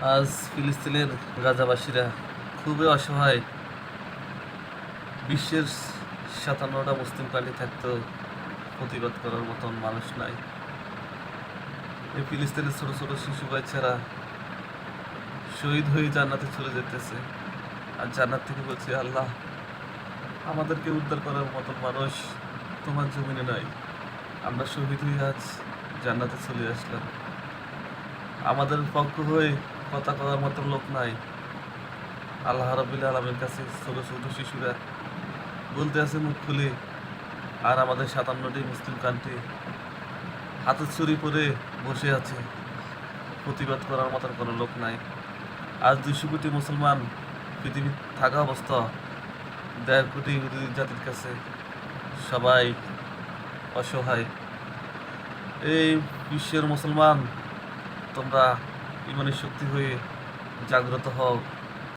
আজ ফিলিস্তিনের গাজাবাসীরা খুবই অসহায়। বিশ্বের ৫৭টা মুসলিম কান্ট্রি থাকতেও প্রতিবাদ করার মতন মানুষ নাই। এই ফিলিস্তিনের ছোট ছোট শিশু বাচ্চারা শহীদ হয়ে জান্নাতে চলে যেতেছে, আর জান্নাত থেকে বলছে, আল্লাহ আমাদেরকে উদ্ধার করার মতন মানুষ তোমার জমিনে নাই। আমরা শহীদ হয়ে আজ জান্নাতে চলে আসলাম, আমাদের পক্ষ হয়ে কথা করার মতো লোক নাই। আল্লাহ রাব্বুল আলামিনের কাছে ছোট ছোট শিশুরা বলতে আছে মুখ খুলে, আর আমাদের ৫৭টি মুসলিম কান্ট্রি হাতে ছুরি পরে বসে আছে, প্রতিবাদ করার মতন কোনো লোক নাই। আজ ২০০ কোটি মুসলমান পৃথিবী থাকা অবস্থা ১.৫ কোটি ইহুদি জাতির কাছে সবাই অসহায়। এই বিশ্বের মুসলমান, তোমরা ইমানের শক্তি হয়ে জাগ্রত হও।